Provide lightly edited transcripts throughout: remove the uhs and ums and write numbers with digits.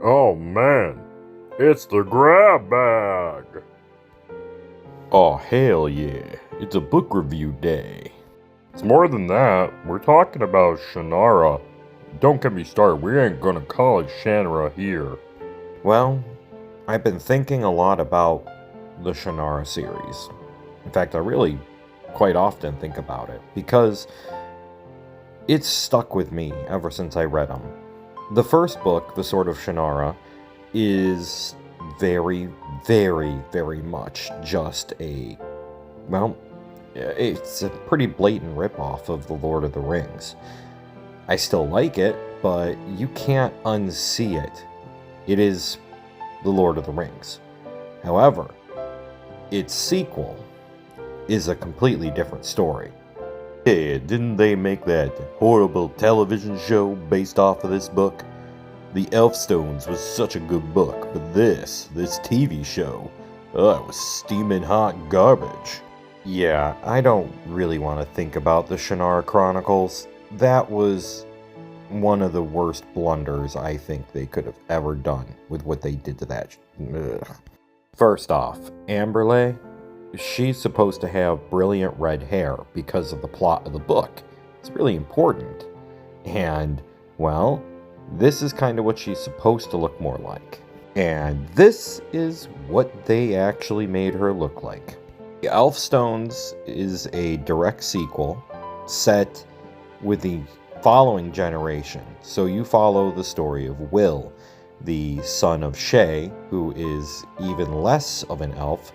Oh man, it's the grab bag! Oh hell yeah, it's a book review day. It's more than that, we're talking about Shannara. Don't get me started, we ain't gonna call it Shannara here. Well, I've been thinking a lot about the Shannara series. In fact, I really quite often think about it because it's stuck with me ever since I read them. The first book, The Sword of Shannara, is very, very, very much just it's a pretty blatant ripoff of The Lord of the Rings. I still like it, but you can't unsee it. It is The Lord of the Rings. However, its sequel is a completely different story. Yeah, didn't they make that horrible television show based off of this book? The Elfstones was such a good book, but this TV show, it was steaming hot garbage. Yeah, I don't really want to think about the Shannara Chronicles. That was one of the worst blunders I think they could have ever done with what they did to that. Ugh. First off, Amberle, she's supposed to have brilliant red hair because of the plot of the book. It's really important. And, well, this is kind of what she's supposed to look more like. And this is what they actually made her look like. The Elfstones is a direct sequel set with the following generation. So you follow the story of Will, the son of Shay, who is even less of an elf.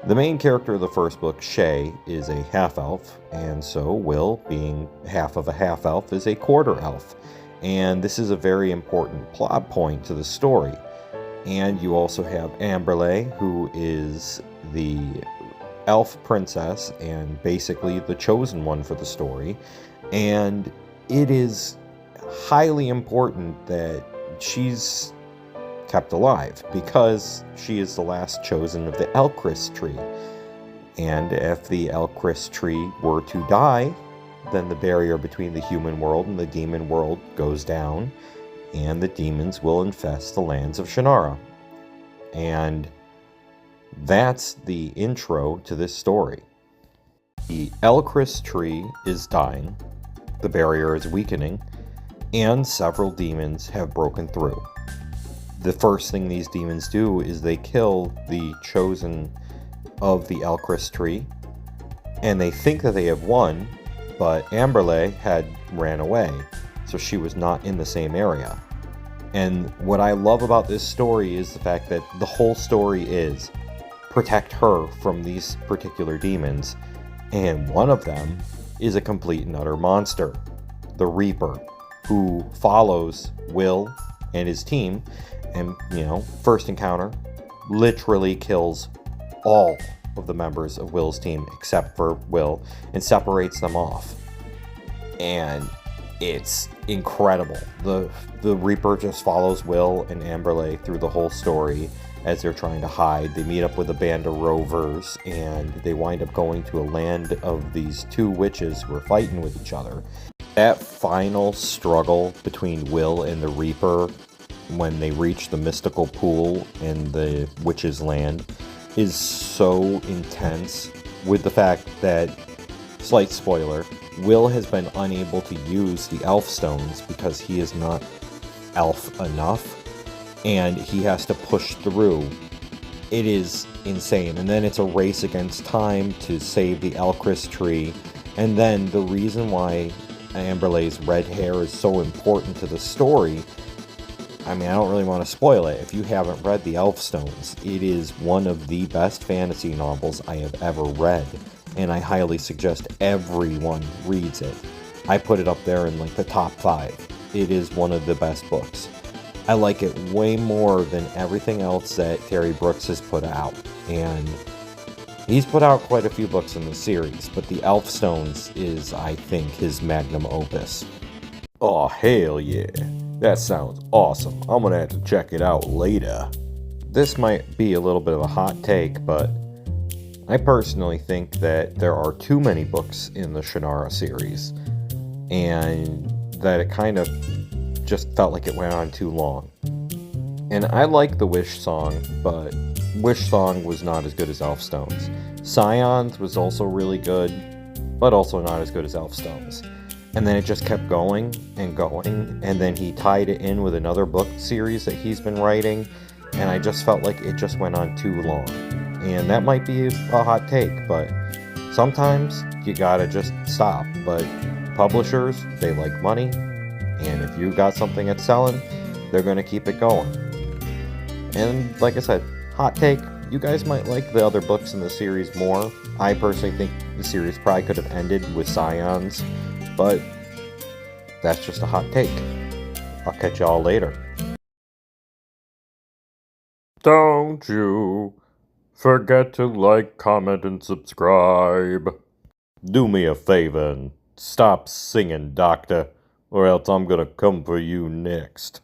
The main character of the first book, Shay, is a half-elf, and so Will, being half of a half-elf, is a quarter-elf. And this is a very important plot point to the story. And you also have Amberle, who is the elf princess and basically the chosen one for the story. And it is highly important that she's kept alive because she is the last chosen of the Elcris tree. And if the Elcris tree were to die, then the barrier between the human world and the demon world goes down, and the demons will infest the lands of Shannara. And that's the intro to this story. The Elcris tree is dying, the barrier is weakening, and several demons have broken through. The first thing these demons do is they kill the chosen of the Elcris tree, and they think that they have won, but Amberle had ran away, so she was not in the same area. And what I love about this story is the fact that the whole story is protect her from these particular demons, and one of them is a complete and utter monster, the Reaper, who follows Will and his team, and, first encounter, literally kills all of the members of Will's team except for Will and separates them off. And it's incredible. The Reaper just follows Will and Amberle through the whole story as they're trying to hide. They meet up with a band of rovers and they wind up going to a land of these two witches who are fighting with each other. That final struggle between Will and the Reaper when they reach the mystical pool in the witches' land is so intense, with the fact that, slight spoiler, Will has been unable to use the elf stones because he is not elf enough, and he has to push through. It is insane. And then it's a race against time to save the Elcris tree. And then the reason why Amberle's red hair is so important to the story, I don't really want to spoil it. If you haven't read The Elfstones, it is one of the best fantasy novels I have ever read, and I highly suggest everyone reads it. I put it up there in the top 5. It is one of the best books. I like it way more than everything else that Terry Brooks has put out, and he's put out quite a few books in the series, but The Elfstones is, I think, his magnum opus. Oh, hell yeah. That sounds awesome. I'm gonna have to check it out later. This might be a little bit of a hot take, but I personally think that there are too many books in the Shannara series, and that it kind of just felt like it went on too long. And I like the Wish song, but Wish song was not as good as Elfstone's. Scions was also really good, but also not as good as Elfstone's. And then it just kept going and going, and then he tied it in with another book series that he's been writing, and I just felt like it just went on too long. And that might be a hot take, but sometimes you gotta just stop. But publishers, they like money, and if you got something that's selling, they're gonna keep it going. And like I said, hot take, you guys might like the other books in the series more. I personally think the series probably could have ended with Scions, but that's just a hot take. I'll catch y'all later. Don't you forget to like, comment, and subscribe. Do me a favor and stop singing, Doctor, or else I'm gonna come for you next.